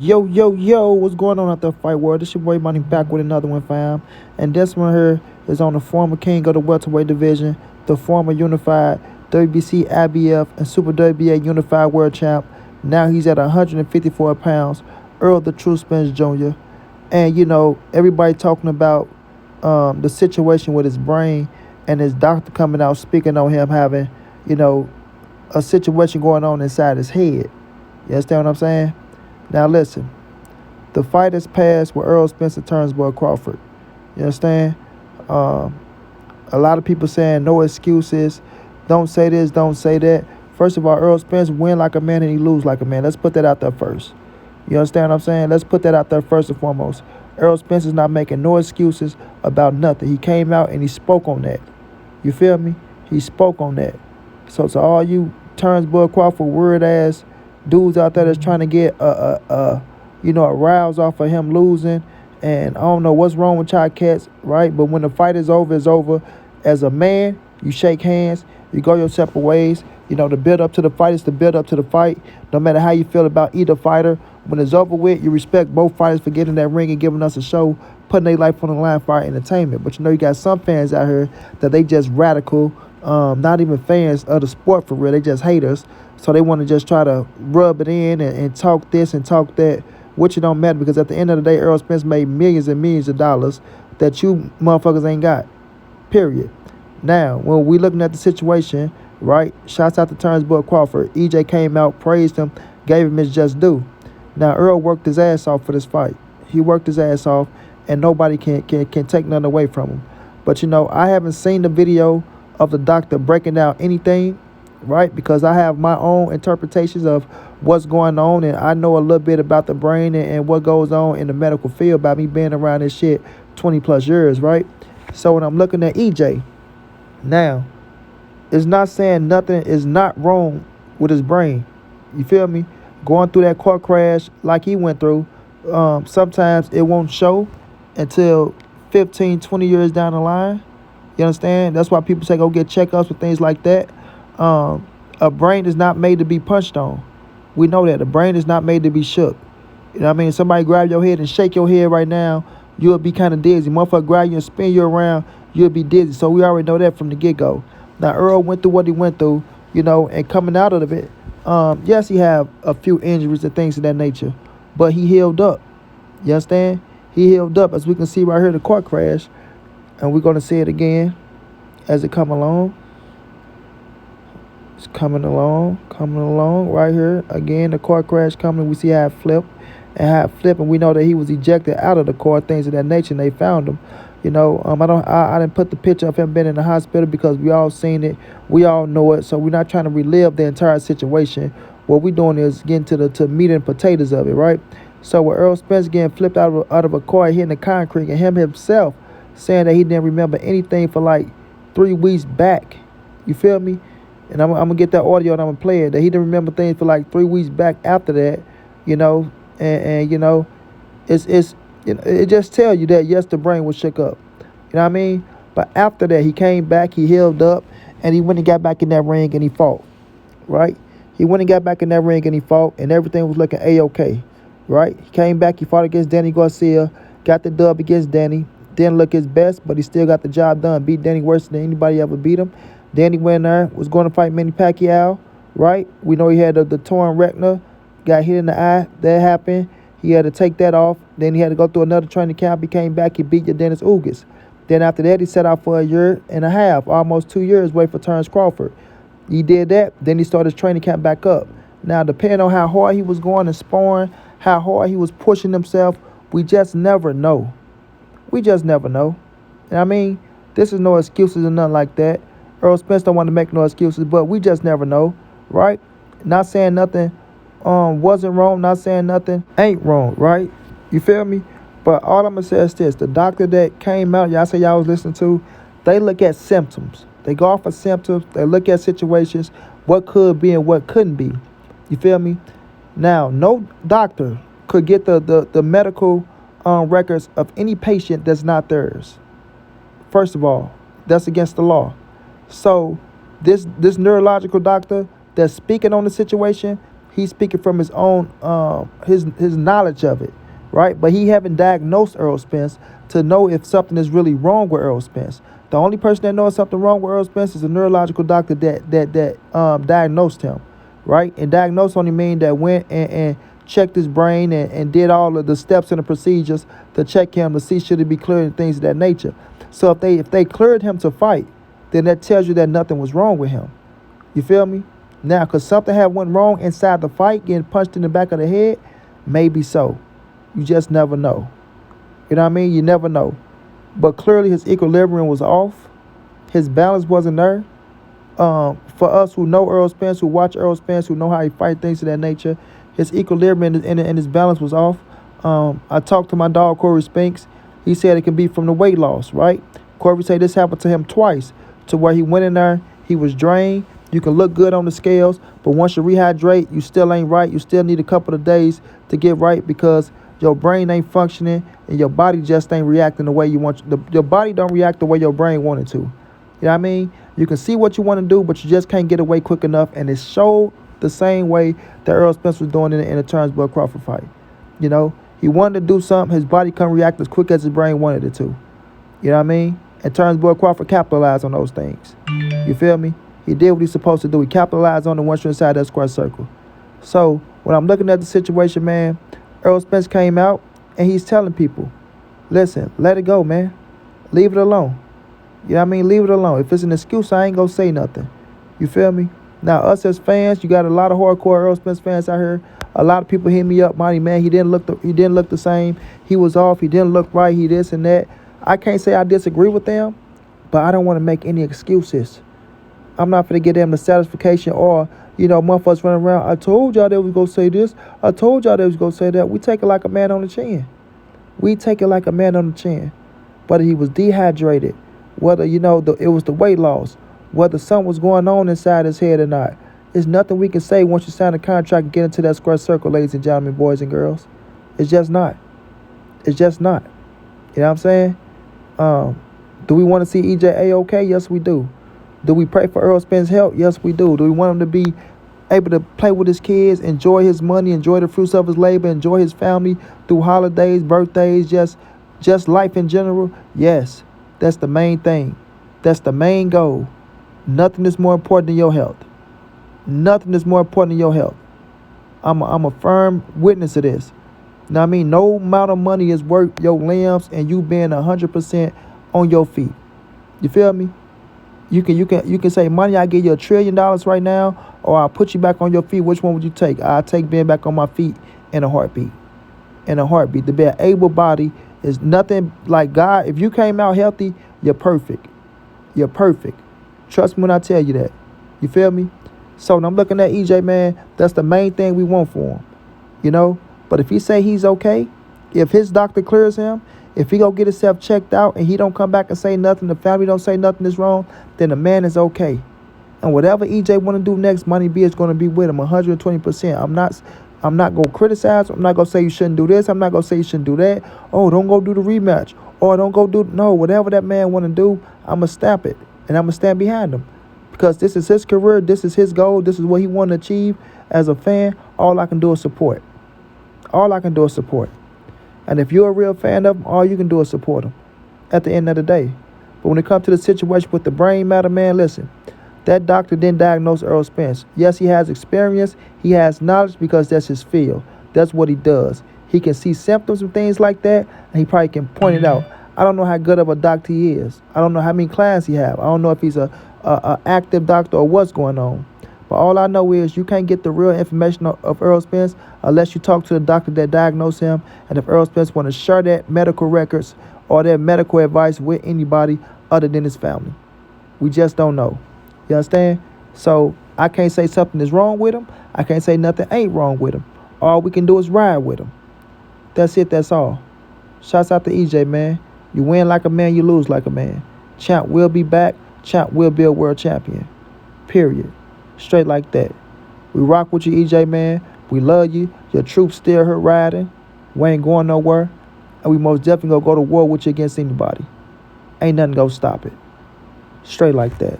Yo, yo, yo, what's going on out there, fight world? This your boy Money back with another one, fam. And this one here is on the former king of the welterweight division, the former unified WBC, IBF, and Super WBA unified world champ. Now he's at 154 pounds, Earl the True Spence Jr. And, everybody talking about the situation with his brain and his doctor coming out speaking on him having, you know, a situation going on inside his head. You understand what I'm saying? Now listen, the fight is passed with Errol Spence and Terence Crawford. You understand? A lot of people saying no excuses. Don't say this, don't say that. First of all, Errol Spence win like a man and he lose like a man. Let's put that out there first. You understand what I'm saying? Let's put that out there first and foremost. Errol Spence is not making no excuses about nothing. He came out and he spoke on that. You feel me? He spoke on that. So to all you Terence Crawford weird ass dudes out there that's trying to get a rouse off of him losing, and I don't know what's wrong with y'all cats, right? But when the fight is over, it's over. As a man, you shake hands, you go your separate ways. The build up to the fight is the build up to the fight. No matter how you feel about either fighter, when it's over with, you respect both fighters for getting in that ring and giving us a show, putting their life on the line for our entertainment. But you got some fans out here that they just radical, not even fans of the sport for real. They just haters. So they want to just try to rub it in and talk this and talk that, which it don't matter because at the end of the day, Errol Spence made millions and millions of dollars that you motherfuckers ain't got, period. Now, when we looking at the situation, right, shouts out to Terence Crawford. EJ came out, praised him, gave him his just due. Now, Errol worked his ass off for this fight. He worked his ass off, and nobody can take nothing away from him. But, I haven't seen the video of the doctor breaking down anything, right? Because I have my own interpretations of what's going on, and I know a little bit about the brain and what goes on in the medical field by me being around this shit 20 plus years, right? So when I'm looking at EJ, now, it's not saying nothing is not wrong with his brain. You feel me? Going through that car crash like he went through, sometimes it won't show until 15, 20 years down the line. You understand? That's why people say go get checkups with things like that. A brain is not made to be punched on. We know that. A brain is not made to be shook. You know what I mean? Somebody grab your head and shake your head right now, you'll be kind of dizzy. Motherfucker grab you and spin you around, you'll be dizzy. So we already know that from the get-go. Now, Earl went through what he went through, and coming out of it, yes, he had a few injuries and things of that nature, but he healed up. You understand? He healed up, as we can see right here, the car crash, and we're going to see it again as it come along. It's coming along right here. Again, the car crash coming. We see how it flipped, and we know that he was ejected out of the car, things of that nature, and they found him. I didn't put the picture of him being in the hospital because we all seen it. We all know it. So we're not trying to relive the entire situation. What we're doing is getting to the meat and potatoes of it, right? So with Errol Spence getting flipped out of a car, hitting the concrete, and him himself saying that he didn't remember anything for like 3 weeks back. You feel me? And I'm gonna get that audio and I'm gonna play it. That he didn't remember things for like 3 weeks back after that. It just tell you that yes, the brain was shook up. You know what I mean? But after that, he came back, he healed up, and he went and got back in that ring and he fought. Right? He went and got back in that ring and he fought, and everything was looking A-OK. Right? He came back, he fought against Danny Garcia, got the dub against Danny. Didn't look his best, but he still got the job done. Beat Danny worse than anybody ever beat him. Danny went there, was going to fight Manny Pacquiao, right? We know he had the torn retina, got hit in the eye. That happened. He had to take that off. Then he had to go through another training camp. He came back, he beat your Dennis Ugas. Then after that, he set out for 1.5 years, almost 2 years, wait for Terence Crawford. He did that. Then he started his training camp back up. Now, depending on how hard he was going and sparring, how hard he was pushing himself, we just never know. We just never know. You know what I mean? This is no excuses or nothing like that. Errol Spence don't want to make no excuses, but we just never know, right? Not saying nothing wasn't wrong, not saying nothing ain't wrong, right? You feel me? But all I'm going to say is this. The doctor that came out, y'all say y'all was listening to, they look at symptoms. They go off of symptoms. They look at situations, what could be and what couldn't be. You feel me? Now, no doctor could get the medical records of any patient that's not theirs. First of all, that's against the law. So this neurological doctor that's speaking on the situation, he's speaking from his own his knowledge of it, right? But he haven't diagnosed Errol Spence to know if something is really wrong with Errol Spence. The only person that knows something wrong with Errol Spence is a neurological doctor that diagnosed him, right? And diagnosed only mean that went and checked his brain and did all of the steps and the procedures to check him to see should he be cleared and things of that nature. So if they cleared him to fight, then that tells you that nothing was wrong with him. You feel me? Now, because something had went wrong inside the fight, getting punched in the back of the head, maybe so. You just never know. You know what I mean? You never know. But clearly his equilibrium was off. His balance wasn't there. For us who know Errol Spence, who watch Errol Spence, who know how he fight things of that nature, his equilibrium and his balance was off. I talked to my dog, Corey Spence. He said it could be from the weight loss, right? Corey said this happened to him twice, to where he went in there, he was drained. You can look good on the scales, but once you rehydrate, you still ain't right. You still need a couple of days to get right because your brain ain't functioning and your body just ain't reacting the way you want. Your body don't react the way your brain wanted to. You know what I mean? You can see what you want to do, but you just can't get away quick enough. And it showed the same way that Errol Spence was doing in the Terence Crawford fight. You know, he wanted to do something. His body couldn't react as quick as his brain wanted it to. You know what I mean? And Terence Crawford capitalized on those things. You feel me? He did what he's supposed to do. He capitalized on it once you're inside that square circle. So when I'm looking at the situation, man, Errol Spence came out and he's telling people, listen, let it go, man. Leave it alone. You know what I mean? Leave it alone. If it's an excuse, I ain't gonna say nothing. You feel me? Now, us as fans, you got a lot of hardcore Errol Spence fans out here. A lot of people hit me up, Monty, man, he didn't look the same. He was off. He didn't look right. He this and that. I can't say I disagree with them, but I don't want to make any excuses. I'm not going to get them the satisfaction or, motherfuckers running around. I told y'all they was going to say this. I told y'all they was going to say that. We take it like a man on the chin. We take it like a man on the chin. Whether he was dehydrated, whether, it was the weight loss, whether something was going on inside his head or not. There's nothing we can say once you sign a contract and get into that square circle, ladies and gentlemen, boys and girls. It's just not. It's just not. You know what I'm saying? Do we want to see EJ A-OK? Yes, we do. Do we pray for Errol Spence's health? Yes, we do. Do we want him to be able to play with his kids, enjoy his money, enjoy the fruits of his labor, enjoy his family through holidays, birthdays, just life in general? Yes. That's the main thing. That's the main goal. Nothing is more important than your health. Nothing is more important than your health. I'm a firm witness of this. Now, I mean, no amount of money is worth your limbs and you being 100% on your feet. You feel me? You can say, money, I give you $1 trillion right now, or I'll put you back on your feet. Which one would you take? I'll take being back on my feet in a heartbeat. In a heartbeat. To be an able body is nothing like God. If you came out healthy, you're perfect. You're perfect. Trust me when I tell you that. You feel me? So when I'm looking at EJ, man, that's the main thing we want for him. But if he say he's okay, if his doctor clears him, if he go get himself checked out and he don't come back and say nothing, the family don't say nothing is wrong, then the man is okay. And whatever EJ want to do next, Money B is going to be with him 120%. I'm not going to criticize. I'm not going to say you shouldn't do this. I'm not going to say you shouldn't do that. Oh, don't go do the rematch. Or don't go do... No, whatever that man want to do, I'm going to stamp it. And I'm going to stand behind him. Because this is his career. This is his goal. This is what he want to achieve. As a fan, all I can do is support. All I can do is support. And if you're a real fan of him, all you can do is support him at the end of the day. But when it comes to the situation with the brain matter, man, listen, that doctor didn't diagnose Errol Spence. Yes, he has experience. He has knowledge because that's his field. That's what he does. He can see symptoms and things like that, and he probably can point it out. I don't know how good of a doctor he is. I don't know how many clients he have. I don't know if he's a active doctor or what's going on. But all I know is you can't get the real information of Errol Spence unless you talk to the doctor that diagnosed him. And if Errol Spence want to share that medical records or that medical advice with anybody other than his family. We just don't know. You understand? So I can't say something is wrong with him. I can't say nothing ain't wrong with him. All we can do is ride with him. That's it. That's all. Shouts out to EJ, man. You win like a man, you lose like a man. Champ will be back. Champ will be a world champion. Period. Straight like that. We rock with you, EJ, man. We love you. Your troops still here riding. We ain't going nowhere. And we most definitely gonna go to war with you against anybody. Ain't nothing gonna stop it. Straight like that.